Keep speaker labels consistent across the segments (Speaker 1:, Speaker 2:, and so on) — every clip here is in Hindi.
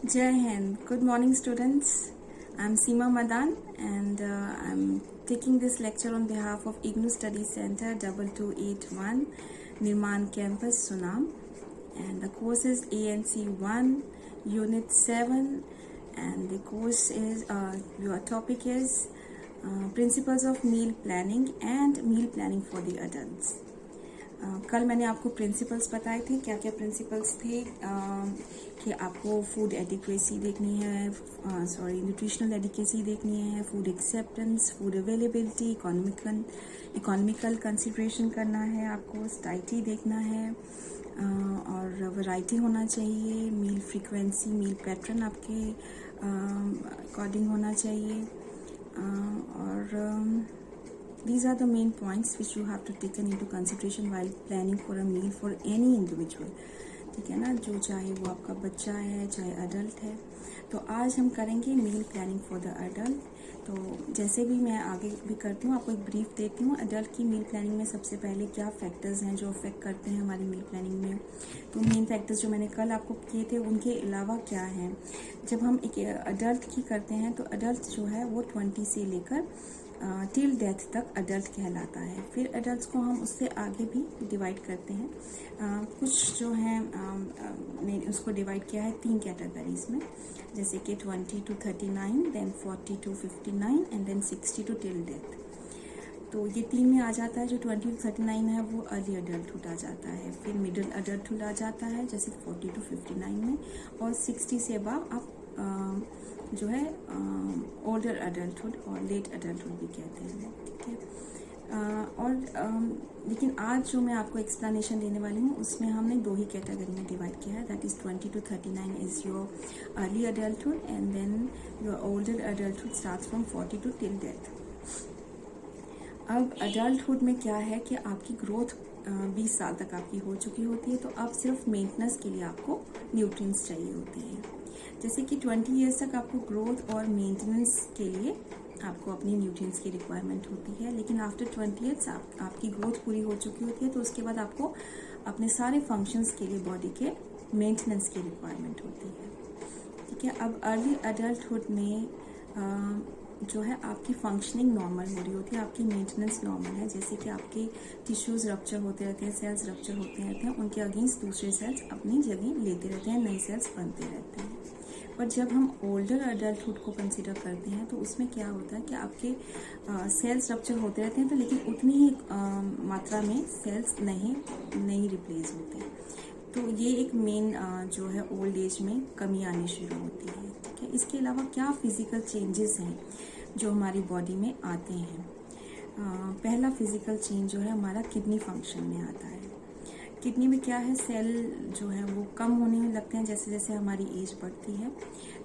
Speaker 1: Jai Hind. Good morning, students. I'm Seema Madan, and I'm taking this lecture on behalf of IGNOU Study Center 2281, Nirman Campus, Sunam. And the course is ANC 1, Unit 7, and the course is, your topic is Principles of Meal Planning and Meal Planning for the Adults. कल मैंने आपको प्रिंसिपल्स बताए थे, क्या क्या प्रिंसिपल्स थे कि आपको फूड एडिक्वेसी देखनी है, न्यूट्रिशनल एडिक्वेसी देखनी है, food acceptance, food availability, economical consideration करना है, आपको स्टाइटी देखना है और वैरायटी होना चाहिए, मील फ्रीक्वेंसी, मील पैटर्न आपके अकॉर्डिंग होना चाहिए और these are the main points which you have to take into consideration while planning for a meal for any individual. ठीक है ना, जो चाहे वो आपका बच्चा है चाहे अडल्ट है। तो आज हम करेंगे meal planning for the adult. तो जैसे भी मैं आगे भी करती हूँ, आपको एक ब्रीफ देती हूँ। अडल्ट की मील प्लानिंग में सबसे पहले क्या फैक्टर्स हैं जो अफेक्ट करते हैं हमारी मील प्लानिंग में। तो मेन फैक्टर्स जो मैंने कल आपको किए थे उनके अलावा क्या हैं। जब हम एक अडल्ट की करते हैं तो अडल्ट जो है वो 20 से लेकर टिल डेथ तक अडल्ट कहलाता है। फिर अडल्ट को हम उससे आगे भी डिवाइड करते हैं। कुछ जो हैं ने उसको डिवाइड किया है 3 कैटेगरीज में, जैसे कि 20 to 39, then 40 to 59 and then 60 to till death. तो ये 3 में आ जाता है। जो 20 to 39 है वो अर्ली अडल्टहुड आ जाता है। फिर मिडिल अडल्टहुड आ जाता है जैसे 40 to 59 में, और 60 से अबव आप जो है ओल्डर अडल्टहुड और लेट अडल्टहुड भी कहते हैं। ठीक है, और लेकिन आज जो मैं आपको एक्सप्लेनेशन देने वाली हूँ उसमें हमने 2 ही कैटेगरी में डिवाइड किया है। That is 20 to 39 is your early adulthood and then your older adulthood starts from 40 to till death. अब अडल्टहुड में क्या है कि आपकी ग्रोथ 20 साल तक आपकी हो चुकी होती है, तो अब सिर्फ मेंटेनेंस के लिए आपको न्यूट्रिएंट्स चाहिए होते हैं। जैसे कि 20 ईयर्स तक आपको ग्रोथ और मेंटेनेंस के लिए आपको अपनी न्यूट्रिएंट्स की रिक्वायरमेंट होती है, लेकिन आफ्टर 20 ईयर्स आपकी ग्रोथ पूरी हो चुकी होती है, तो उसके बाद आपको अपने सारे फंक्शंस के लिए बॉडी के मेंटेनेंस की रिक्वायरमेंट होती है। ठीक है, अब अर्ली अडल्टहुड में जो है आपकी फंक्शनिंग नॉर्मल हो रही होती है, आपकी मेंटेनेंस नॉर्मल है। जैसे कि आपके टिश्यूज रप्चर होते रहते हैं, सेल्स रप्चर होते रहते हैं, उनके अगेंस्ट दूसरे सेल्स अपनी जगह लेते रहते हैं, नए सेल्स बनते रहते हैं। पर जब हम ओल्डर अडल्टहुड को कंसिडर करते हैं तो उसमें क्या होता है कि आपके सेल्स रप्चर होते रहते हैं, तो लेकिन उतनी ही मात्रा में सेल्स नहीं रिप्लेस होते। तो ये एक मेन जो है ओल्ड एज में कमी आनी शुरू होती है। ठीक है, इसके अलावा क्या फिजिकल चेंजेस हैं जो हमारी बॉडी में आते हैं। पहला फिजिकल चेंज जो है हमारा किडनी फंक्शन में आता है। किडनी में क्या है, सेल जो है वो कम होने लगते हैं जैसे जैसे हमारी एज बढ़ती है,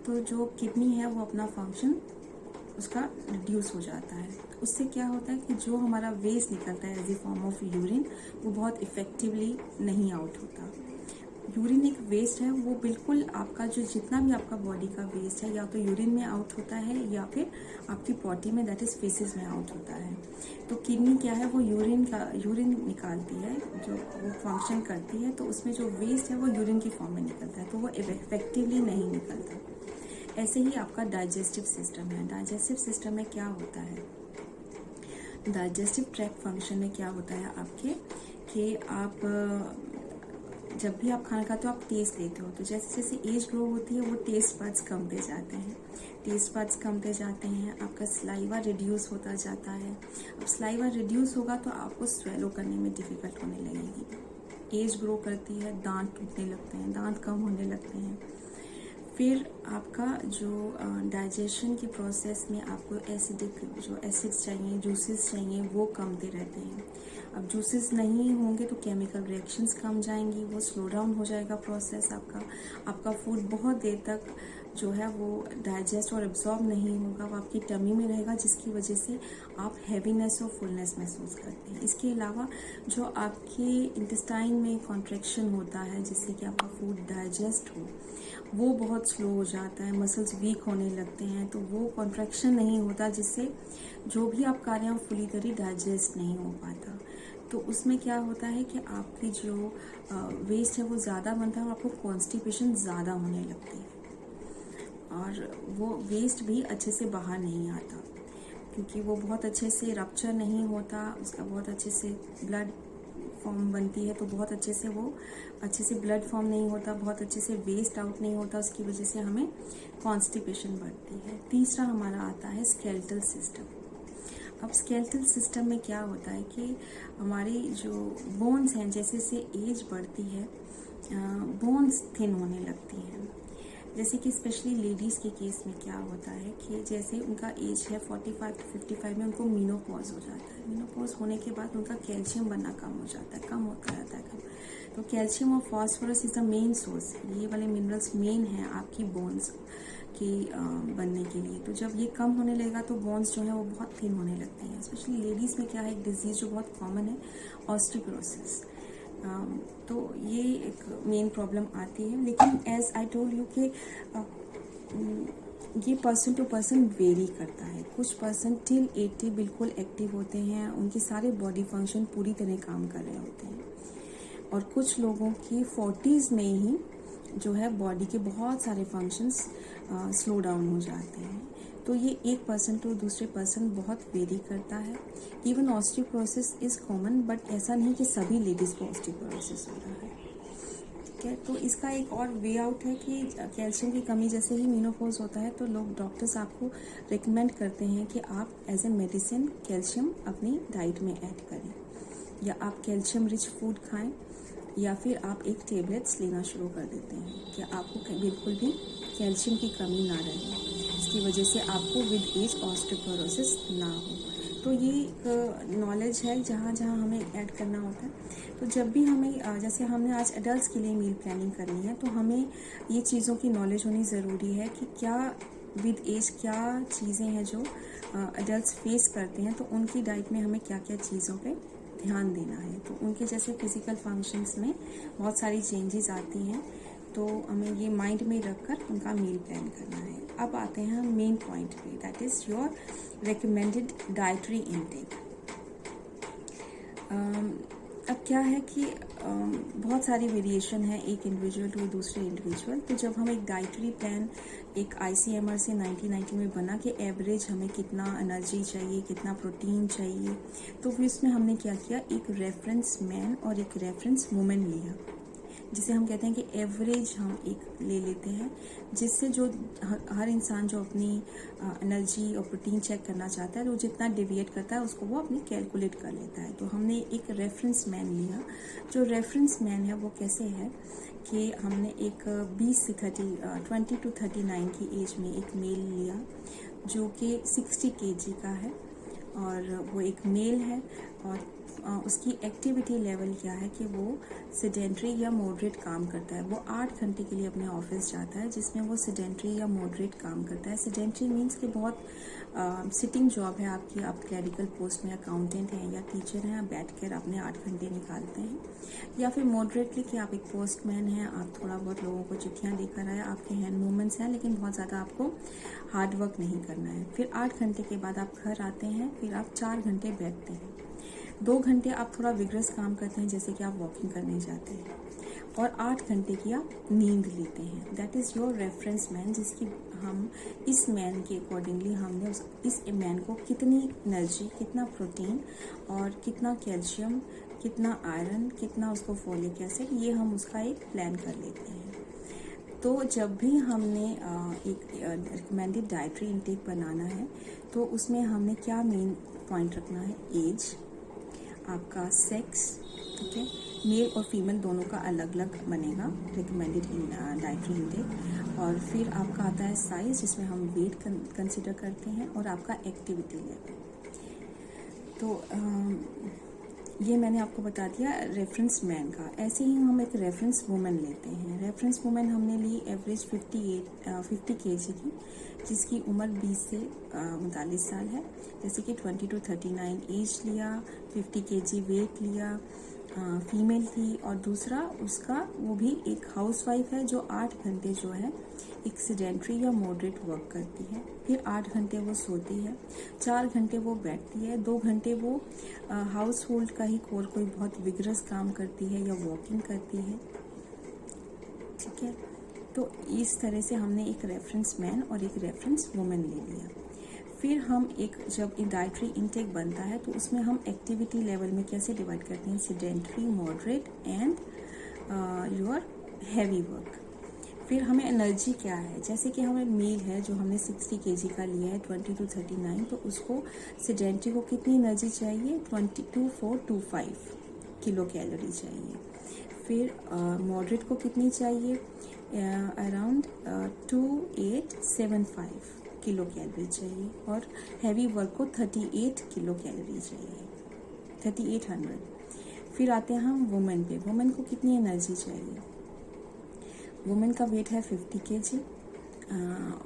Speaker 1: तो जो किडनी है वो अपना फंक्शन उसका रिड्यूस हो जाता है। उससे क्या होता है कि जो हमारा वेस्ट निकलता है as a form of urine, वो बहुत इफेक्टिवली नहीं आउट होता। यूरिन एक वेस्ट है, वो बिल्कुल आपका जो जितना भी आपका बॉडी का वेस्ट है या तो यूरिन में आउट होता है या फिर आपकी पॉटी में दैट इज फेसेस में आउट होता है। तो किडनी क्या है, वो यूरिन निकालती है, जो वो फंक्शन करती है, तो उसमें जो वेस्ट है वो यूरिन की फॉर्म में निकलता है, तो वो इफेक्टिवली नहीं निकलता। ऐसे ही आपका डाइजेस्टिव सिस्टम है। डाइजेस्टिव सिस्टम में क्या होता है, डाइजेस्टिव ट्रैक्ट फंक्शन में क्या होता है आपके कि आप जब भी आप खाना खाते हो आप टेस्ट लेते हो, तो जैसे जैसे एज ग्रो होती है वो टेस्ट बड्स कमते जाते हैं, आपका स्लाइवा रिड्यूस होता जाता है। अब स्लाइवा रिड्यूस होगा तो आपको स्वेलो करने में डिफिकल्ट होने लगेगी। एज ग्रो करती है, दांत टूटने लगते हैं, दांत कम होने लगते हैं। फिर आपका जो डाइजेशन की प्रोसेस में आपको एसिडिक जो एसिड्स चाहिए, जूसेस चाहिए, वो कमते रहते हैं। अब जूसेस नहीं होंगे तो केमिकल रिएक्शंस कम जाएंगी, वो स्लो डाउन हो जाएगा प्रोसेस आपका फूड बहुत देर तक जो है वो डाइजेस्ट और एब्जॉर्ब नहीं होगा, वो आपकी टमी में रहेगा, जिसकी वजह से आप हैवीनेस और फुलनेस महसूस करते हैं। इसके अलावा जो आपके इंटेस्टाइन में कॉन्ट्रैक्शन होता है जिससे कि आपका फूड डाइजेस्ट हो, वो बहुत स्लो हो जाता है, मसल्स वीक होने लगते हैं, तो वो कॉन्ट्रैक्शन नहीं होता, जिससे जो भी आप खा रहे हैं फुली करी डाइजेस्ट नहीं हो पाता। तो उसमें क्या होता है कि आपकी जो वेस्ट है वो ज़्यादा बनता है और आपको कॉन्स्टिपेशन ज़्यादा होने लगती है। और वो वेस्ट भी अच्छे से बाहर नहीं आता, क्योंकि वो बहुत अच्छे से रप्चर नहीं होता, उसका बहुत अच्छे से ब्लड फॉर्म बनती है, तो बहुत अच्छे से वो अच्छे से ब्लड फॉर्म नहीं होता, बहुत अच्छे से वेस्ट आउट नहीं होता, उसकी वजह से हमें कॉन्स्टिपेशन बढ़ती है। तीसरा हमारा आता है स्केलेटल सिस्टम। अब स्केलेटल सिस्टम में क्या होता है कि हमारी जो बोन्स हैं, जैसे जैसे एज बढ़ती है बोन्स थिन होने लगती हैं। जैसे कि स्पेशली लेडीज़ के केस में क्या होता है कि जैसे उनका एज है 45 to 55 में उनको मीनोपॉज हो जाता है। मीनोपॉज होने के बाद उनका कैल्शियम बनना कम हो जाता है, कम होता जाता है कम। तो कैल्शियम और phosphorus is the main source, ये वाले मिनरल्स मेन हैं आपकी बोन्स की बनने के लिए। तो जब ये कम होने लगेगा तो बोन्स जो है वो बहुत थिन होने लगती हैं। स्पेशली लेडीज़ में क्या है, एक डिजीज़ जो बहुत कॉमन है, ऑस्टियोपोरोसिस। तो ये एक मेन प्रॉब्लम आती है। लेकिन एज आई टोल्ड यू कि ये पर्सन टू पर्सन वेरी करता है। कुछ पर्सन टिल 80 बिल्कुल एक्टिव होते हैं, उनके सारे बॉडी फंक्शन पूरी तरह काम कर रहे होते हैं, और कुछ लोगों की 40s में ही जो है बॉडी के बहुत सारे फंक्शंस स्लो डाउन हो जाते हैं। तो ये एक पर्सन टू दूसरे पर्सन बहुत वेरी करता है। Even osteoporosis is common, but ऐसा नहीं कि सभी लेडीज़ को ऑस्टियोपोरोसिस हो रहा है। ठीक है, तो इसका एक और वे आउट है कि कैल्शियम की कमी जैसे ही मीनोपॉज होता है तो लोग डॉक्टर्स आपको रिकमेंड करते हैं कि आप एज ए मेडिसिन कैल्शियम अपनी डाइट में ऐड करें, या आप कैल्शियम रिच फूड खाएं, या फिर आप एक टेबलेट्स लेना शुरू कर देते हैं कि आपको बिल्कुल भी कैल्शियम की कमी ना रहे, इसकी वजह से आपको विद एज ऑस्टियोपोरोसिस ना हो। तो ये एक नॉलेज है जहाँ जहाँ हमें ऐड करना होता है। तो जब भी हमें जैसे हमने आज एडल्ट्स के लिए मील प्लानिंग करनी है, तो हमें ये चीज़ों की नॉलेज होनी ज़रूरी है कि क्या विद एज क्या चीज़ें हैं जो एडल्ट्स फेस करते हैं, तो उनकी डाइट में हमें क्या क्या चीज़ों पे ध्यान देना है। तो उनके जैसे फिजिकल फंक्शंस में बहुत सारी चेंजेस आती हैं, तो हमें ये माइंड में रखकर उनका मील प्लान करना है। अब आते हैं हम मेन पॉइंट पे, that is your recommended dietary intake. अब क्या है कि बहुत सारी वेरिएशन है एक इंडिविजुअल टू दूसरे इंडिविजुअल। तो जब हम एक डाइटरी प्लान एक ICMR से 1990 में बना कि एवरेज हमें कितना एनर्जी चाहिए, कितना प्रोटीन चाहिए, तो फिर इसमें हमने क्या किया, एक रेफरेंस मैन और एक रेफरेंस वुमेन लिया, जिसे हम कहते हैं कि एवरेज हम एक ले लेते हैं, जिससे जो हर इंसान जो अपनी एनर्जी और प्रोटीन चेक करना चाहता है, तो जितना डिविएट करता है उसको वो अपनी कैलकुलेट कर लेता है। तो हमने एक रेफरेंस मैन लिया। जो रेफरेंस मैन है वो कैसे है कि हमने एक 20 से 20 to 39 की एज में एक मेल लिया जो कि 60 kg का है, और वो एक मेल है, और उसकी एक्टिविटी लेवल क्या है कि वो सेडेंट्री या मॉडरेट काम करता है। वो 8 घंटे के लिए अपने ऑफिस जाता है, जिसमें वो सेडेंट्री या मॉडरेट काम करता है। सेडेंट्री मीन्स कि बहुत सिटिंग जॉब है आपकी, आप क्लरिकल पोस्ट में अकाउंटेंट हैं या टीचर हैं, आप बैठ कर अपने 8 घंटे निकालते हैं। या फिर मॉडरेटली कि आप एक पोस्टमैन हैं, आप थोड़ा बहुत लोगों को चिट्ठियाँ देकर आए, आपके हैंड मूवमेंट्स हैं, लेकिन बहुत ज़्यादा आपको हार्ड वर्क नहीं करना है। फिर 8 घंटे के बाद आप घर आते हैं, फिर आप 4 घंटे बैठते हैं, 2 घंटे आप थोड़ा विग्रस काम करते हैं, जैसे कि आप वॉकिंग करने जाते हैं, और 8 घंटे की आप नींद लेते हैं। That is your reference man, जिसकी हम इस मैन के अकॉर्डिंगली हमने इस मैन को कितनी एनर्जी, कितना प्रोटीन और कितना कैल्शियम, कितना आयरन, कितना उसको फोलिक एसिड, ये हम उसका एक प्लान कर लेते हैं। तो जब भी हमने एक रिकमेंडेड डाइटरी इनटेक बनाना है, तो उसमें हमने क्या मेन पॉइंट रखना है, एज, आपका सेक्स, ठीक है, मेल और फीमेल दोनों का अलग अलग बनेगा रिकमेंडेड डाइटरी इनटेक, और फिर आपका आता है साइज, जिसमें हम वेट कंसिडर करते हैं, और आपका एक्टिविटी लेवल। तो ये मैंने आपको बता दिया रेफरेंस मैन का। ऐसे ही हम एक रेफरेंस वुमेन लेते हैं। रेफरेंस वुमेन हमने ली एवरेज 50 kg की, जिसकी उम्र 20 से 39 साल है, जैसे कि 20 to 39 एज लिया, 50 kg वेट लिया, फीमेल थी, और दूसरा उसका वो भी एक हाउसवाइफ है जो 8 घंटे जो है एक सेडेंट्री या मॉडरेट वर्क करती है, फिर 8 घंटे वो सोती है, 4 घंटे वो बैठती है, 2 घंटे वो हाउस होल्ड का ही कोई बहुत विगरस काम करती है या वॉकिंग करती है, ठीक है। तो इस तरह से हमने एक रेफरेंस मैन और एक रेफरेंस वुमेन ले लिया। फिर हम एक जब डाइटरी इनटेक बनता है तो उसमें हम एक्टिविटी लेवल में कैसे डिवाइड करते हैं, sedentary, moderate and your heavy work. फिर हमें एनर्जी क्या है, जैसे कि हमें मील है जो हमने 60 kg का लिया है 20 to 39, तो उसको सेडेंटरी को कितनी एनर्जी चाहिए, 2425 किलो कैलोरी चाहिए। फिर मॉडरेट को कितनी चाहिए, अराउंड 2875 किलो कैलोरी चाहिए, और हैवी वर्क को 38 किलो कैलोरी चाहिए, 3800। फिर आते हैं हम वुमेन पे, वुमेन को कितनी एनर्जी चाहिए। वुमेन का वेट है 50 kg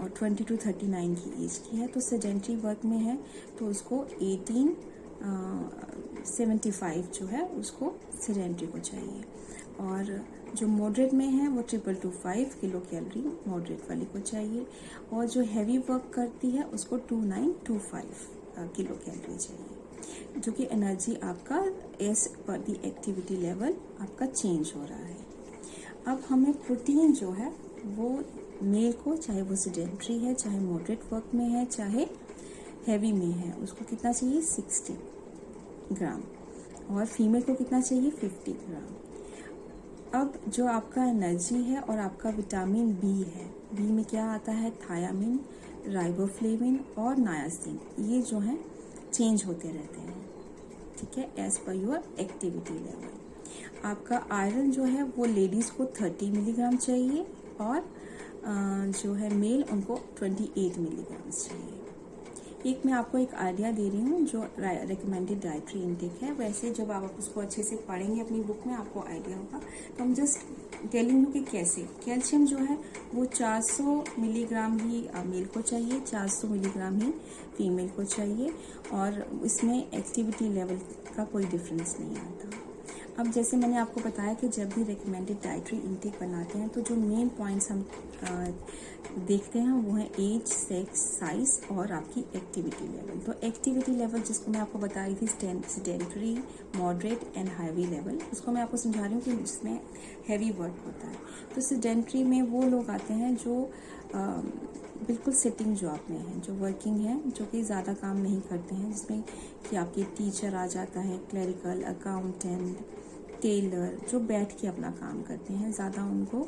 Speaker 1: और 20 to 39 की एज की है, तो सेडेंटरी वर्क में है तो उसको 1875 जो है उसको सेडेंटरी को चाहिए, और जो मॉडरेट में है वो 2225 किलो कैलोरी मॉडरेट वाली को चाहिए, और जो हैवी वर्क करती है उसको 2925 किलो कैलोरी चाहिए, जो कि एनर्जी आपका as per the activity level आपका चेंज हो रहा है। अब हमें प्रोटीन जो है वो मेल को, चाहे वो सेडेंटरी है, चाहे मॉडरेट वर्क में है, चाहे हैवी में है, उसको कितना चाहिए 60 ग्राम, और फीमेल को कितना चाहिए 50 ग्राम। अब जो आपका एनर्जी है और आपका विटामिन बी है, बी में क्या आता है, थायामिन, राइबोफ्लेविन और नायासिन, ये जो है चेंज होते रहते हैं, ठीक है, as per your activity level. आपका आयरन जो है वो लेडीज़ को 30 मिलीग्राम चाहिए, और जो है मेल उनको 28 मिलीग्राम चाहिए। एक मैं आपको एक आइडिया दे रही हूँ जो रिकमेंडेड डाइटरी इनटेक है, वैसे जब आप उसको अच्छे से पढ़ेंगे अपनी बुक में आपको आइडिया होगा। तो हम जस्ट टेलिंग हूँ कि कैसे। कैल्शियम जो है वो 400 मिलीग्राम ही मेल को चाहिए, 400 मिलीग्राम ही फीमेल को चाहिए, और इसमें एक्टिविटी लेवल का कोई डिफरेंस नहीं आता। अब जैसे मैंने आपको बताया कि जब भी रिकमेंडेड डाइटरी इनटेक बनाते हैं तो जो मेन पॉइंट्स हम देखते हैं वो है एज, सेक्स, साइज और आपकी एक्टिविटी लेवल। तो एक्टिविटी लेवल जिसको मैं आपको बता रही थी sedentary, moderate and heavy level, उसको मैं आपको समझा रही हूँ कि जिसमें हैवी वर्क होता है। तो सेडेंटरी में वो लोग आते हैं जो बिल्कुल सिटिंग जॉब में हैं, जो वर्किंग है, जो कि ज़्यादा काम नहीं करते हैं, जिसमें कि आपकी टीचर आ जाता है, क्लरिकल, अकाउंटेंट, टेलर, जो बैठ के अपना काम करते हैं। ज़्यादा उनको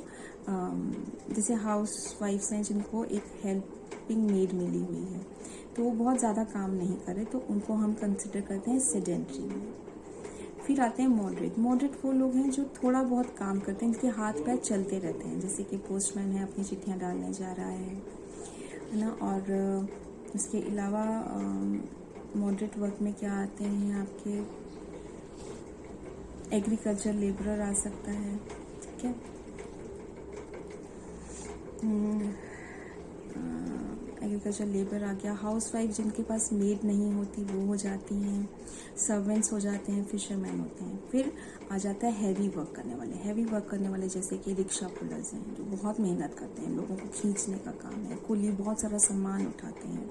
Speaker 1: जैसे हाउस वाइफ्स हैं जिनको एक हेल्पिंग मेड मिली हुई है तो वो बहुत ज़्यादा काम नहीं करे, तो उनको हम कंसिडर करते हैं सेडेंटरी में। फिर आते हैं मॉडरेट। मॉडरेट वो लोग हैं जो थोड़ा बहुत काम करते हैं, जिनके हाथ पैर चलते रहते हैं, जैसे कि पोस्टमैन है, अपनी चिट्ठियाँ डालने जा रहा है ना। और इसके अलावा मॉडरेट वर्क में क्या आते हैं आपके, एग्रीकल्चर लेबरर आ सकता है, ठीक है, एग्रीकल्चर लेबर आ गया। हाउसवाइफ जिनके पास मेड नहीं होती वो हो जाती हैं, सर्वेंट्स हो जाते हैं, फिशरमैन होते हैं। फिर आ जाता है हैवी वर्क करने वाले। हैवी वर्क करने वाले जैसे कि रिक्शा पुलर्स हैं, जो बहुत मेहनत करते हैं, लोगों को खींचने का काम है। कुली बहुत सारा सामान उठाते हैं।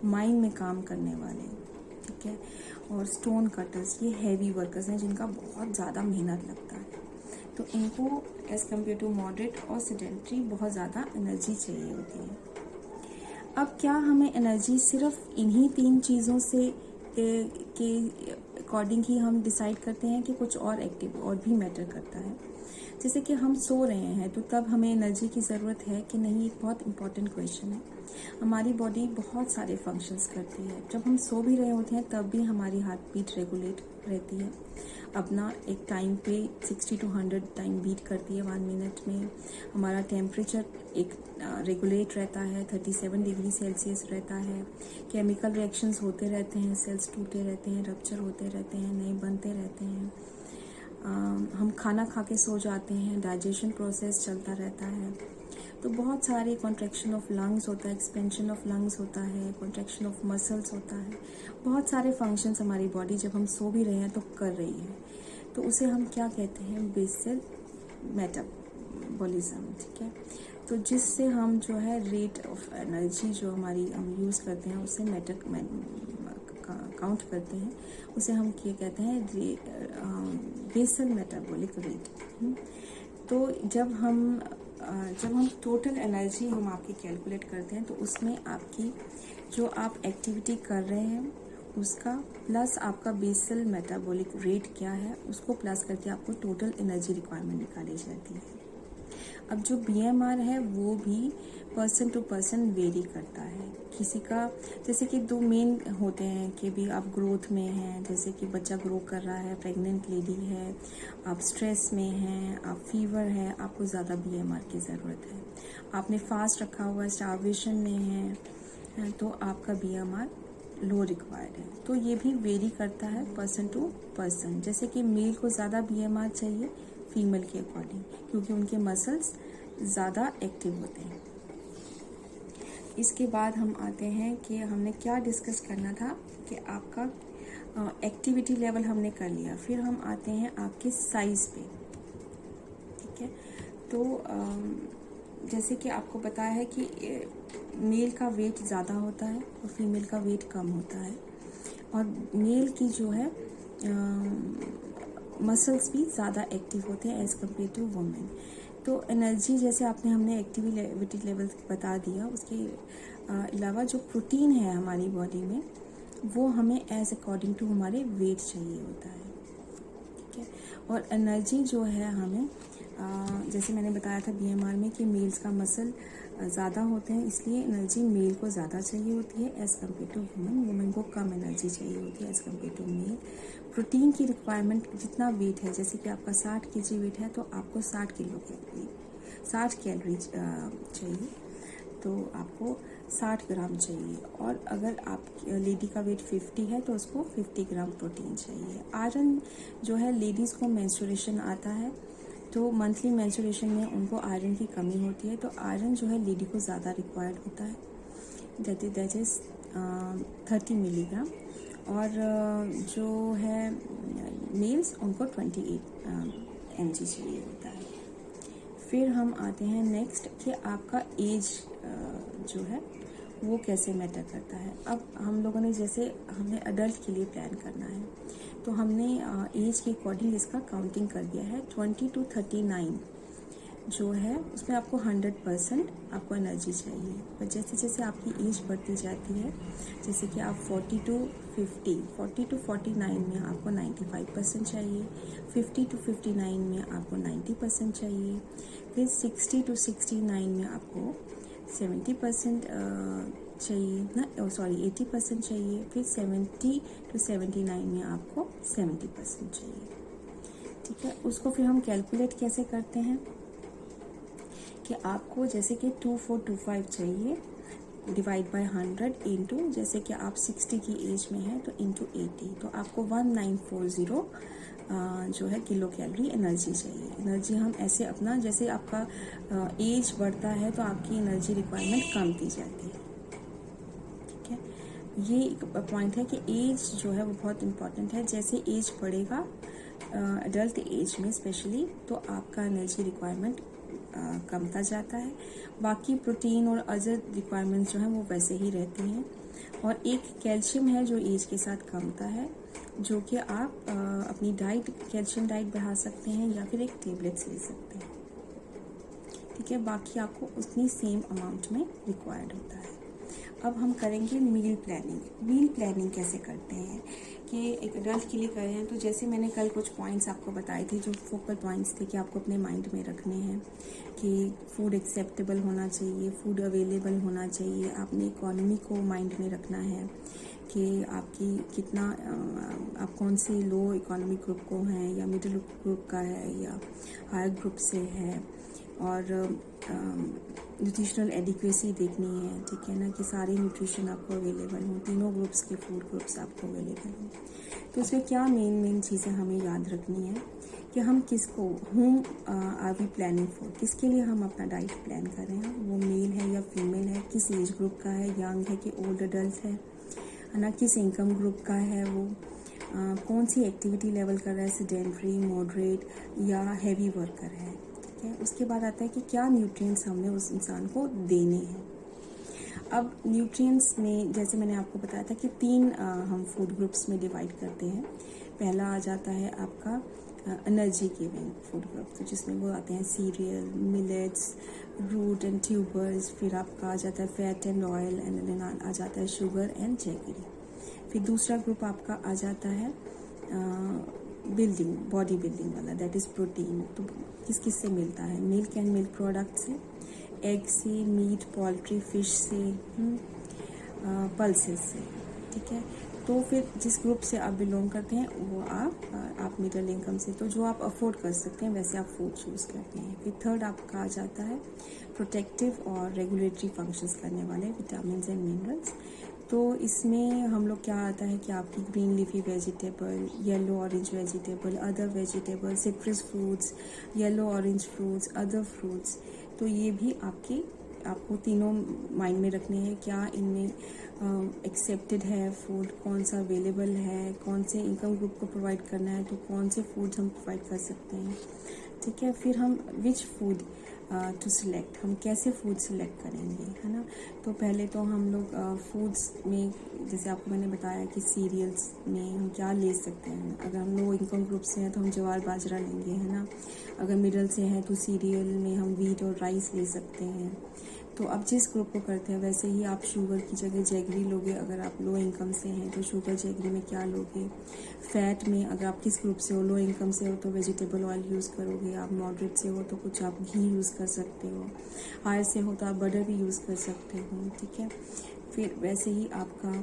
Speaker 1: माइन में काम करने वाले, ठीक है, और स्टोन कटर्स, ये हैवी वर्कर्स हैं जिनका बहुत ज़्यादा मेहनत लगता है। तो इनको एज़ कम्पेयर टू मॉडरेट और सेडेंटरी बहुत ज़्यादा एनर्जी चाहिए होती है। अब क्या हमें एनर्जी सिर्फ इन्हीं 3 चीज़ों से के अकॉर्डिंग ही हम डिसाइड करते हैं कि कुछ और एक्टिव और भी मैटर करता है। जैसे कि हम सो रहे हैं तो तब हमें एनर्जी की ज़रूरत है कि नहीं, एक बहुत इंपॉर्टेंट क्वेश्चन है। हमारी बॉडी बहुत सारे फंक्शंस करती है। जब हम सो भी रहे होते हैं तब भी हमारी हार्ट बीट रेगुलेट रहती है, अपना एक टाइम पे 60 to 100 टाइम बीट करती है 1 मिनट में। हमारा टेम्परेचर एक रेगुलेट रहता है, 37 डिग्री सेल्सियस रहता है। केमिकल रिएक्शंस होते रहते हैं, सेल्स टूटे रहते हैं, रप्चर होते रहते हैं, नए बनते रहते हैं। हम खाना खा के सो जाते हैं, डाइजेशन प्रोसेस चलता रहता है। तो बहुत सारे कॉन्ट्रैक्शन ऑफ लंग्स होता है, एक्सपेंशन ऑफ लंग्स होता है, कॉन्ट्रैक्शन ऑफ मसल्स होता है। बहुत सारे फंक्शंस हमारी बॉडी जब हम सो भी रहे हैं तो कर रही है, तो उसे हम क्या कहते हैं, बेसल मेटाबॉलिज्म, ठीक है। तो जिससे हम जो है रेट ऑफ एनर्जी जो हमारी हम यूज़ करते हैं उसे काउंट करते हैं, उसे हम क्या कहते हैं, बेसल मेटाबॉलिक रेट। तो जब हम जब हम टोटल एनर्जी हम आपकी कैलकुलेट करते हैं तो उसमें आपकी जो आप एक्टिविटी कर रहे हैं उसका प्लस आपका बेसल मेटाबॉलिक रेट क्या है उसको प्लस करके आपको टोटल एनर्जी रिक्वायरमेंट निकाली जाती है। अब जो बीएमआर है वो भी पर्सन टू पर्सन वेरी करता है। किसी का जैसे कि दो मेन होते हैं कि भी आप ग्रोथ में हैं, जैसे कि बच्चा ग्रो कर रहा है, प्रेग्नेंट लेडी है, आप स्ट्रेस में हैं, आप फीवर है, आपको ज़्यादा बीएमआर की ज़रूरत है। आपने फास्ट रखा हुआ है, स्टार्वेशन में है तो आपका बीएमआर लो रिक्वायर्ड है। तो ये भी वेरी करता है पर्सन टू पर्सन। जैसे कि मेल को ज़्यादा बीएमआर चाहिए फीमेल के अकॉर्डिंग, क्योंकि उनके मसल्स ज़्यादा एक्टिव होते हैं। इसके बाद हम आते हैं कि हमने क्या डिस्कस करना था कि आपका एक्टिविटी लेवल हमने कर लिया, फिर हम आते हैं आपके साइज़ पे। ठीक है, तो जैसे कि आपको पता है कि मेल का वेट ज़्यादा होता है और फीमेल का वेट कम होता है, और मेल की जो है मसल्स भी ज़्यादा एक्टिव होते हैं एज़ कम्पेयर टू वुमेन। तो एनर्जी जैसे हमने एक्टिविटी लेवल बता दिया, उसके अलावा जो प्रोटीन है हमारी बॉडी में वो हमें एज अकॉर्डिंग टू हमारे वेट चाहिए होता है। ठीक है, और एनर्जी जो है हमें जैसे मैंने बताया था बीएमआर में कि मेल्स का मसल ज़्यादा होते हैं, इसलिए एनर्जी मेल को ज़्यादा चाहिए होती है as compare to women. Women को कम एनर्जी चाहिए होती है as compare to male. Protein की रिक्वायरमेंट जितना वेट है, जैसे कि आपका 60 kg वेट है तो आपको 60 कैलोरी चाहिए, तो आपको 60 ग्राम चाहिए। और अगर आप लेडी का वेट 50 है तो उसको 50 ग्राम प्रोटीन चाहिए। आयरन जो है लेडीज़ को मेंस्ट्रुएशन आता है तो मंथली मेंस्ट्रुएशन में उनको आयरन की कमी होती है, तो आयरन जो है लेडी को ज़्यादा रिक्वायर्ड होता है, दैट इज़ 30 मिलीग्राम। और जो है मेल्स उनको 28 mg चाहिए होता है। फिर हम आते हैं नेक्स्ट कि आपका एज जो है वो कैसे मैटर करता है। अब हम लोगों ने जैसे हमने अडल्ट के लिए प्लान करना है तो हमने एज के अकॉर्डिंग इसका काउंटिंग कर दिया है। 20 to 39 जो है उसमें आपको 100% आपको एनर्जी चाहिए। पर जैसे जैसे आपकी एज बढ़ती जाती है, जैसे कि आप 40 to 49 में आपको 95% चाहिए, 50 to 59 में आपको 90% चाहिए, फिर 60 to 69 में आपको 70% चाहिए ना, 80% चाहिए, फिर 70 to 79 में आपको 70% चाहिए। ठीक है, उसको फिर हम कैलकुलेट कैसे करते हैं कि आपको जैसे कि 2425 चाहिए डिवाइड बाय 100 इंटू, जैसे कि आप 60 की एज में है तो इंटू 80, तो आपको 1940 जो है किलो कैलोरी एनर्जी चाहिए। एनर्जी हम ऐसे अपना, जैसे आपका एज बढ़ता है तो आपकी एनर्जी रिक्वायरमेंट कम की जाती है। ठीक है, ये एक पॉइंट है कि एज जो है वो बहुत इम्पॉर्टेंट है। जैसे एज बढ़ेगा अडल्ट एज में स्पेशली, तो आपका एनर्जी रिक्वायरमेंट कमता जाता है। बाकी प्रोटीन और अदर रिक्वायरमेंट्स जो हैं वो वैसे ही रहती हैं। और एक कैल्शियम है जो एज के साथ कमता है, जो कि आप अपनी डाइट, कैल्शियम डाइट बढ़ा सकते हैं या फिर एक टेबलेट्स ले सकते हैं। ठीक है, बाकी आपको उतनी सेम अमाउंट में रिक्वायर्ड होता है। अब हम करेंगे मील प्लानिंग। मील प्लानिंग कैसे करते हैं कि एक अडल्ट के लिए कर रहे हैं, तो जैसे मैंने कल कुछ पॉइंट्स आपको बताए थे, जो फोकल पॉइंट्स थे कि आपको अपने माइंड में रखने हैं कि फूड एक्सेप्टेबल होना चाहिए, फूड अवेलेबल होना चाहिए, आपने इकोनॉमी को माइंड में रखना है कि आपकी कितना, आप कौन से लो इकोनॉमिक ग्रुप को हैं या मिडिल ग्रुप का है या हायर ग्रुप से है, और न्यूट्रिशनल एडिक्वेसी देखनी है। ठीक है ना, कि सारे न्यूट्रिशन आपको अवेलेबल हों, तीनों ग्रुप्स के फूड ग्रुप्स आपको अवेलेबल हों। तो उसमें क्या मेन चीज़ें हमें याद रखनी है कि हम किसको, whom are we planning for, किसके लिए हम अपना डाइट प्लान कर रहे हैं, वो मेल है या फीमेल है, किस एज ग्रुप का है, यंग है कि ओल्ड एडल्ट है ना, किस इनकम ग्रुप का है वो, कौन सी एक्टिविटी लेवल कर रहा है, सेडेंटरी, मॉडरेट या हैवी वर्कर है। ठीक है, उसके बाद आता है कि क्या न्यूट्रिएंट्स हमने उस इंसान को देने हैं। अब न्यूट्रिएंट्स में जैसे मैंने आपको बताया था कि 3 हम फूड ग्रुप्स में डिवाइड करते हैं। पहला आ जाता है आपका एनर्जी गिविंग फूड ग्रुप, तो जिसमें वो आते हैं cereal, millets, root and tubers, फिर आपका आ जाता है fat and oil, and then आ जाता है शुगर एंड जैगरी। फिर दूसरा ग्रुप आपका आ जाता है बिल्डिंग, बॉडी बिल्डिंग वाला, दैट इज़ प्रोटीन। तो किस किस से मिलता है? मिल्क एंड मिल्क प्रोडक्ट से, एग से, मीट, पोल्ट्री, फिश से, पल्सेस से, ठीक है। तो फिर जिस ग्रुप से आप बिलोंग करते हैं वो आप मिडिल इनकम से, तो जो आप अफोर्ड कर सकते हैं वैसे आप फूड चूज़ करते हैं। फिर थर्ड आपका आ जाता है प्रोटेक्टिव और रेगुलेटरी फंक्शंस करने वाले विटामिन एंड मिनरल्स। तो इसमें हम लोग क्या आता है कि आपकी green leafy vegetable, yellow orange vegetable, other vegetable, citrus fruits, yellow orange fruits, other fruits, तो ये भी आपको तीनों माइंड में रखने हैं। क्या इनमें एक्सेप्टेड है फूड, कौन सा अवेलेबल है, कौन से इनकम ग्रुप को प्रोवाइड करना है, तो कौन से फूड्स हम प्रोवाइड कर सकते हैं, ठीक है। फिर हम विच फूड टू सिलेक्ट, हम कैसे फूड सिलेक्ट करेंगे, है ना। तो पहले तो हम लोग फूड्स में, जैसे आपको मैंने बताया कि सीरियल्स में हम क्या ले सकते हैं। अगर हम लो इनकम ग्रुप से हैं तो हम ज्वार बाजरा लेंगे, है ना। अगर मिडल से हैं तो सीरियल में हम व्हीट और राइस ले सकते हैं। तो अब जिस ग्रुप को करते हैं वैसे ही आप शुगर की जगह जैगरी लोगे। अगर आप लो इनकम से हैं तो शुगर जैगरी में क्या लोगे। फैट में अगर आप किस ग्रुप से हो, लो इनकम से हो तो वेजिटेबल ऑयल यूज़ करोगे। आप मॉडरेट से हो तो कुछ आप घी यूज़ कर सकते हो। हायर से हो तो आप बटर भी यूज़ कर सकते हो, ठीक है। फिर वैसे ही आपका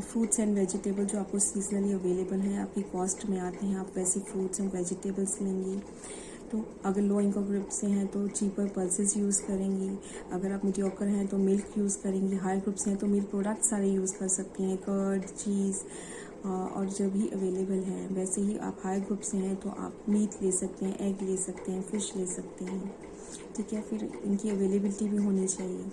Speaker 1: फ्रूट्स एंड वेजिटेबल जो आपको सीजनली अवेलेबल हैं, आपकी कॉस्ट में आते हैं, आप वैसे फ्रूट्स एंड वेजिटेबल्स लेंगी। तो अगर लो इनकम ग्रुप से हैं तो चीपर पल्सेस यूज़ करेंगी। अगर आप मीडियोकर हैं तो मिल्क यूज़ करेंगी। हाई ग्रुप से हैं तो मिल्क प्रोडक्ट सारे यूज़ कर सकती हैं, कर्ड, चीज़ और जो भी अवेलेबल है। वैसे ही आप हाई ग्रुप से हैं तो आप मीट ले सकते हैं, एग ले सकते हैं, फ़िश ले सकते हैं, ठीक है। फिर इनकी अवेलेबिलिटी भी होनी चाहिए।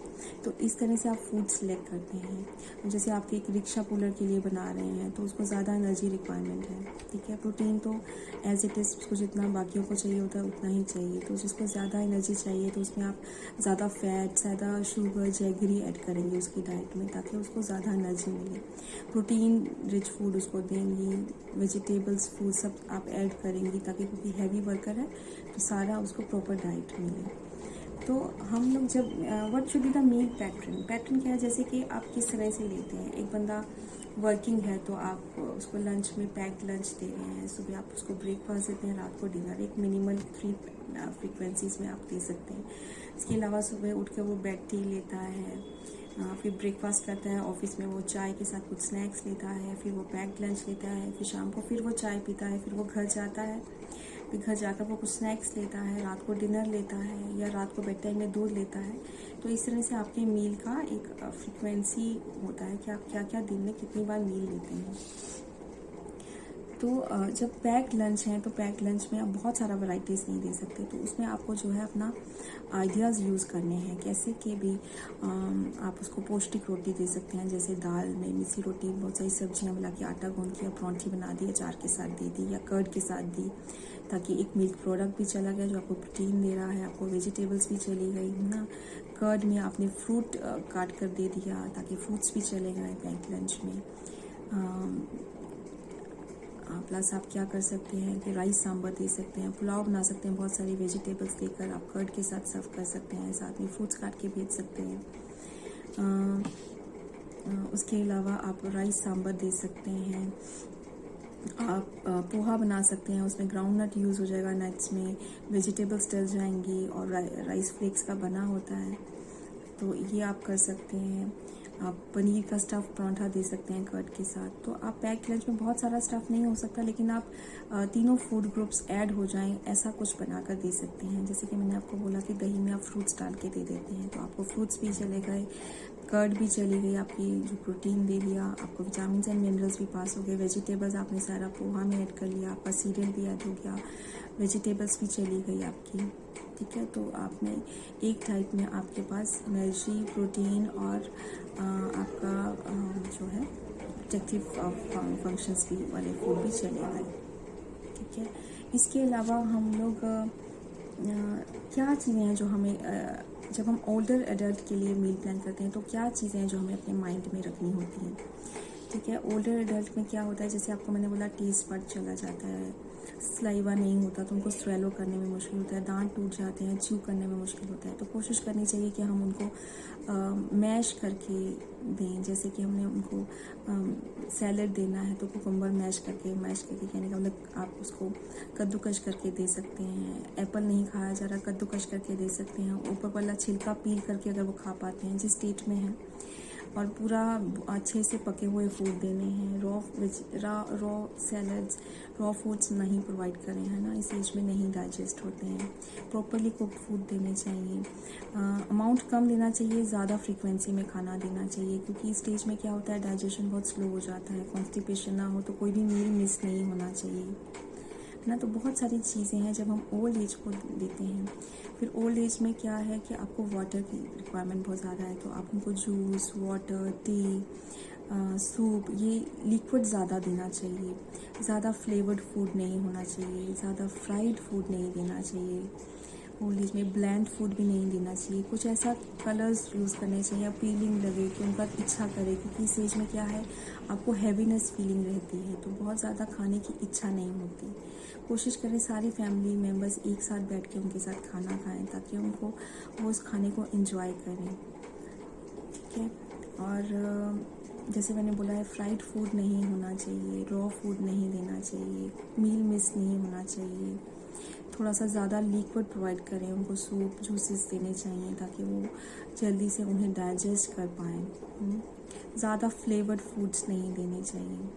Speaker 1: तो इस तरह से आप फूड सेलेक्ट करते हैं। जैसे आप एक रिक्शा पुलर के लिए बना रहे हैं तो उसको ज़्यादा एनर्जी रिक्वायरमेंट है, ठीक है। प्रोटीन तो एज इट इज़ उसको जितना बाकियों को चाहिए होता है उतना ही चाहिए। तो जिसको ज़्यादा एनर्जी चाहिए तो उसमें आप ज़्यादा फैट, ज़्यादा शुगर, जैगरी ऐड करेंगे उसकी डाइट में, ताकि उसको ज़्यादा एनर्जी मिले। प्रोटीन रिच फूड उसको देंगी, वेजिटेबल्स फूड सब आप ऐड करेंगी, ताकि क्योंकि हैवी वर्कर है तो सारा उसको प्रॉपर डाइट मिले। तो हम लोग जब what should be the meal pattern क्या है, जैसे कि आप किस तरह से लेते हैं। एक बंदा वर्किंग है तो आप उसको लंच में पैक्ड लंच दे रहे हैं, सुबह आप उसको ब्रेकफास्ट देते हैं, रात को डिनर। एक मिनिमल 3 फ्रीक्वेंसीज में आप दे सकते हैं। इसके अलावा सुबह उठ के वो बेड टी लेता है, फिर ब्रेकफास्ट करता है, ऑफिस में वो चाय के साथ कुछ स्नैक्स लेता है, फिर वो पैक्ड लंच लेता है, फिर शाम को फिर वो चाय पीता है, फिर वो घर जाता है, फिर घर जाकर वो कुछ स्नैक्स लेता है, रात को डिनर लेता है, या रात को बेड टाइम में दूध लेता है। तो इस तरह से आपके मील का एक फ्रीक्वेंसी होता है कि आप क्या क्या दिन में कितनी बार मील लेते हैं। तो जब पैक्ड लंच है तो पैक्ड लंच में आप बहुत सारा वैरायटीज़ नहीं दे सकते, तो उसमें आपको जो है अपना आइडियाज़ यूज़ करने हैं। कैसे कि भी आप उसको पौष्टिक रोटी दे सकते हैं, जैसे दाल में मिसी रोटी, बहुत सारी सब्जियां मिला के आटा गूंद के परांठी बना दी, अचार के साथ दे दी या कर्ड के साथ दी, ताकि एक मिल्क प्रोडक्ट भी चला गया जो आपको प्रोटीन दे रहा है, आपको वेजिटेबल्स भी चली गई, है ना। कर्ड में आपने फ्रूट काट कर दे दिया ताकि फ्रूट्स भी चले गए पैक्ड लंच में। प्लस आप क्या कर सकते हैं कि राइस सांभर दे सकते हैं, पुलाव बना सकते हैं, बहुत सारी वेजिटेबल्स देकर आप कर्ड के साथ सर्व कर सकते हैं, साथ में फ्रूट्स काट के भेज सकते हैं। उसके अलावा आप राइस सांभर दे सकते हैं, आप पोहा बना सकते हैं, उसमें ग्राउंड नट यूज़ हो जाएगा, नट्स में वेजिटेबल्स डल जाएंगी और राइस फ्लेक्स का बना होता है, तो ये आप कर सकते हैं। आप पनीर का स्टफ़ पराठा दे सकते हैं कर्ड के साथ। तो आप पैक्ड लंच में बहुत सारा स्टफ़ नहीं हो सकता, लेकिन आप तीनों फूड ग्रुप्स ऐड हो जाएं ऐसा कुछ बनाकर दे सकते हैं। जैसे कि मैंने आपको बोला कि दही में आप फ्रूट्स डाल के दे देते हैं, तो आपको फ्रूट्स भी चले गए, कर्ड भी चली गई, आपकी जो प्रोटीन दे लिया, आपको विटामिन एंड मिनरल्स भी पास हो गए, वेजिटेबल्स आपने सारा पोहा में ऐड कर लिया, आपका सीरियल भी ऐड हो गया, वेजिटेबल्स भी चली गई आपकी, ठीक है। तो आपने एक टाइप में आपके पास एनर्जी, प्रोटीन और आपका जो है प्रोटेक्टिव फंक्शंस भी वाले फूड भी चले गए, ठीक है। इसके अलावा हम लोग क्या चीज़ें हैं जो हमें जब हम ओल्डर एडल्ट के लिए मील प्लान करते हैं तो क्या चीज़ें हैं जो हमें अपने माइंड में रखनी होती हैं, ठीक है। ओल्डर एडल्ट में क्या होता है, जैसे आपको मैंने बोला टेस्ट बड चला जाता है, सलाइवा नहीं होता तो उनको स्वेलो करने में मुश्किल होता है, दांत टूट जाते हैं, च्यू करने में मुश्किल होता है। तो कोशिश करनी चाहिए कि हम उनको मैश करके दें। जैसे कि हमने उनको सैलड देना है तो कुकुम्बर मैश करके कहने का मतलब आप उसको कद्दूकश करके दे सकते हैं। एप्पल नहीं खाया जा रहा, कद्दूकश करके दे सकते हैं। ऊपर वाला छिलका पील करके अगर वो खा पाते हैं जिस स्टेट में है, और पूरा अच्छे से पके हुए फूड देने हैं। रॉ सैलड्स, रॉ फूड्स नहीं प्रोवाइड करें, है ना, इस एज में नहीं डाइजेस्ट होते हैं। प्रॉपरली कुक्ड फूड देने चाहिए। अमाउंट कम देना चाहिए, ज़्यादा फ्रीक्वेंसी में खाना देना चाहिए, क्योंकि इस स्टेज में क्या होता है, डाइजेशन बहुत स्लो हो जाता है। कॉन्स्टिपेशन ना हो तो कोई भी मील मिस नहीं होना चाहिए, है ना। तो बहुत सारी चीज़ें हैं जब हम ओल्ड एज को देते हैं। फिर ओल्ड एज में क्या है कि आपको वाटर की रिक्वायरमेंट बहुत ज़्यादा है, तो आप उनको जूस, वाटर, टी, सूप, ये लिक्विड ज़्यादा देना चाहिए। ज़्यादा फ्लेवर्ड फूड नहीं होना चाहिए, ज़्यादा फ्राइड फूड नहीं देना चाहिए। ओल्ड एज में ब्लैंड फूड भी नहीं देना चाहिए। कुछ ऐसा कलर्स यूज़ करने चाहिए, अपीलिंग लगे कि उनका इच्छा करे, क्योंकि इस एज में क्या है, आपको हैवीनेस फीलिंग रहती है, तो बहुत ज़्यादा खाने की इच्छा नहीं होती। कोशिश करें सारी फैमिली मेम्बर्स एक साथ बैठ के उनके साथ खाना खाएं, ताकि उनको वो उस खाने को एंजॉय करें, ठीक है। और जैसे मैंने बोला है, फ्राइड फूड नहीं होना चाहिए, रॉ फूड नहीं देना चाहिए, मील मिस नहीं होना चाहिए। थोड़ा सा ज़्यादा लिक्विड प्रोवाइड करें उनको, सूप, जूसेस देने चाहिए, ताकि वो जल्दी से उन्हें डाइजेस्ट कर पाएँ। ज़्यादा फ्लेवर्ड फूड्स नहीं देने चाहिए,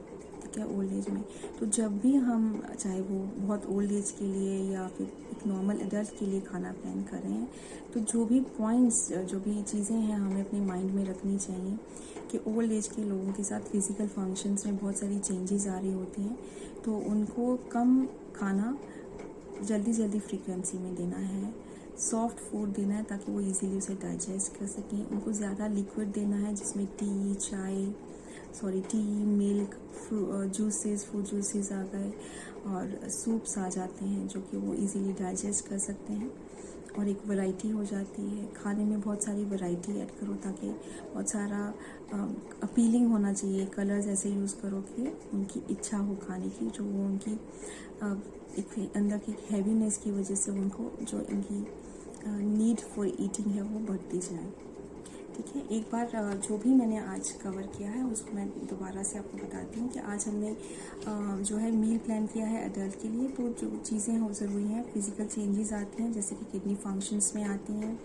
Speaker 1: ठीक है, ओल्ड एज में। तो जब भी हम, चाहे वो बहुत ओल्ड एज के लिए या फिर एक नॉर्मल एडल्ट के लिए खाना प्लान कर रहे हैं, तो जो भी पॉइंट्स, जो भी चीज़ें हैं, हमें अपने माइंड में रखनी चाहिए कि ओल्ड एज के लोगों के साथ फिज़िकल फंक्शंस में बहुत सारी चेंजेस आ रही होती हैं, तो उनको कम खाना जल्दी फ्रीक्वेंसी में देना है। सॉफ्ट फूड देना है ताकि वो इजीली उसे डाइजेस्ट कर सकें। उनको ज़्यादा लिक्विड देना है, जिसमें tea, milk, juices, fruit juices आ गए, और सूप्स आ जाते हैं जो कि वो इजीली डाइजेस्ट कर सकते हैं, और एक वैरायटी हो जाती है। खाने में बहुत सारी वैरायटी ऐड करो, ताकि बहुत सारा अपीलिंग होना चाहिए। कलर्स ऐसे यूज़ करो कि उनकी इच्छा हो खाने की, जो वो उनकी एक अंदर की हैवीनेस की वजह से उनको जो इनकी नीड फॉर ईटिंग है वो बढ़ती जाए, ठीक है। एक बार जो भी मैंने आज कवर किया है उसको मैं दोबारा से आपको बताती हूँ कि आज हमने जो है मील प्लान किया है एडल्ट के लिए। तो जो चीज़ें हैं वो ज़रूरी हैं। फिज़िकल चेंजेस आती हैं, जैसे कि किडनी फंक्शंस में आती हैं,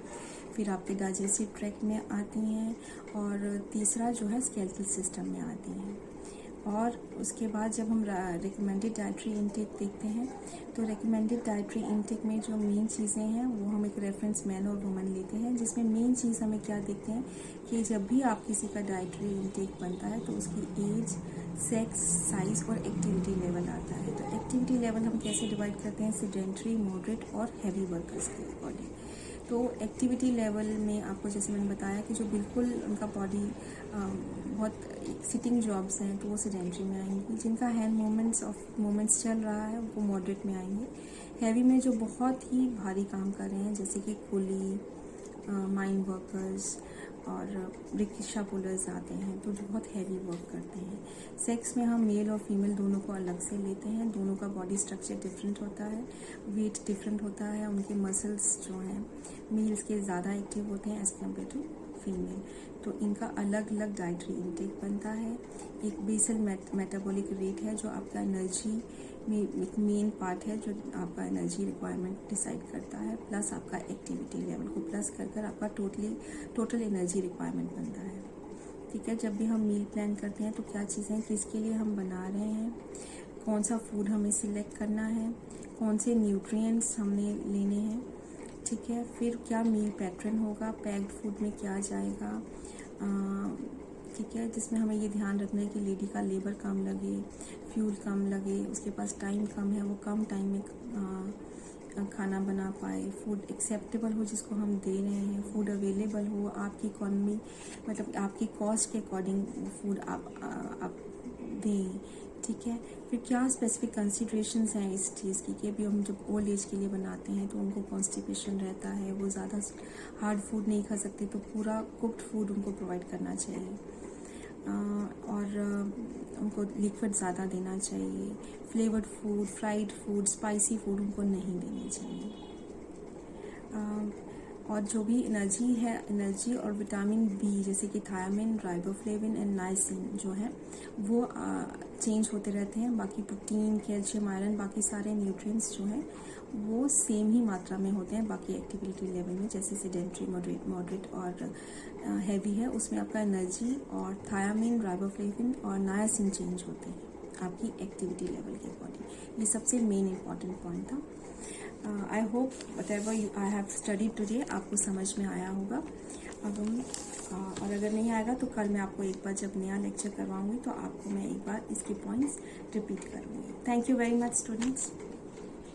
Speaker 1: फिर आपके डाइजेस्टिव ट्रैक्ट में आती हैं, और तीसरा जो है स्केलेटल सिस्टम में आती हैं। और उसके बाद जब हम रिकमेंडेड डाइटरी इनटेक देखते हैं, तो रिकमेंडेड डाइटरी इनटेक में जो मेन चीज़ें हैं वो हम एक रेफरेंस मैन और वुमन लेते हैं, जिसमें मेन चीज़ हमें क्या देखते हैं कि जब भी आप किसी का डाइटरी इनटेक बनता है तो उसकी एज, सेक्स, साइज़ और एक्टिविटी लेवल आता है। तो एक्टिविटी लेवल हम कैसे डिवाइड करते हैं, सेडेंट्री, मॉडरेट और हैवी वर्कर्स के अकॉर्डिंग। तो एक्टिविटी लेवल में आपको जैसे मैंने बताया कि जो बिल्कुल उनका बॉडी बहुत सिटिंग जॉब्स हैं तो वो सेडेंट्री में आएंगी। जिनका हैंड मूवमेंट्स चल रहा है वो मॉडरेट में आएंगे। हैवी में जो बहुत ही भारी काम कर रहे हैं, जैसे कि कुली, माइन वर्कर्स और रिक्शा पुलर्स आते हैं, तो जो बहुत हैवी वर्क करते हैं। सेक्स में हम मेल और फीमेल दोनों को अलग से लेते हैं। दोनों का बॉडी स्ट्रक्चर डिफरेंट होता है, वेट डिफरेंट होता है, उनके मसल्स जो हैं मेल्स के ज़्यादा एक्टिव होते हैं एज़ कम्पेयर टू फीमेल। तो इनका अलग अलग डाइटरी इंटेक बनता है। एक बेसल मेटाबॉलिक रेट है जो आपका एनर्जी में एक मेन पार्ट है, जो आपका एनर्जी रिक्वायरमेंट डिसाइड करता है, प्लस आपका एक्टिविटी लेवल को प्लस कर आपका टोटल एनर्जी रिक्वायरमेंट बनता है, ठीक है। जब भी हम मील प्लान करते हैं तो क्या चीज़ें किसके लिए हम बना रहे हैं, कौन सा फूड हमें सिलेक्ट करना है, कौन से न्यूट्रिएंट्स हमने लेने हैं, ठीक है। फिर क्या मील पैटर्न होगा, पैक्ड फूड में क्या जाएगा, ठीक है, जिसमें हमें ये ध्यान रखना है कि लेडी का लेबर कम लगे, फ्यूल कम लगे, उसके पास टाइम कम है, वो कम टाइम में खाना बना पाए, फूड एक्सेप्टेबल हो जिसको हम दे रहे हैं, फूड अवेलेबल हो, आपकी इकॉनमी मतलब आपकी कॉस्ट के अकॉर्डिंग फूड आप दें, ठीक है। फिर क्या स्पेसिफिक कंसिडरेशंस हैं इस चीज़ की कि अभी हम जब ओल्ड एज के लिए बनाते हैं तो उनको कॉन्स्टिपेशन रहता है, वो ज़्यादा हार्ड फूड नहीं खा सकते, तो पूरा कुक्ड फूड उनको प्रोवाइड करना चाहिए। और उनको लिक्विड ज़्यादा देना चाहिए। Flavoured food, fried food, spicy food उनको नहीं देने चाहिए। और जो भी एनर्जी है, एनर्जी और विटामिन बी जैसे कि थायामिन, राइबोफ्लेविन एंड नाइसिन जो है वो चेंज होते रहते हैं। बाकी प्रोटीन, कैल्शियम, आयरन, बाकी सारे न्यूट्रिएंट्स जो हैं वो सेम ही मात्रा में होते हैं बाकी एक्टिविटी लेवल में। जैसे सेडेंट्री, मॉडरेट और हैवी है, उसमें आपका एनर्जी और थायामिन, राइबोफ्लेविन और नाइसिन चेंज होते हैं आपकी एक्टिविटी लेवल के अकॉर्डिंग। ये सबसे मेन इम्पॉर्टेंट पॉइंट था। I hope what ever I have studied today आपको समझ में आया होगा। अब हम और अगर नहीं आएगा तो कल मैं आपको एक बार जब नया लेक्चर करवाऊंगी तो आपको मैं एक बार इसके पॉइंट्स रिपीट करूंगी। Thank you very much students.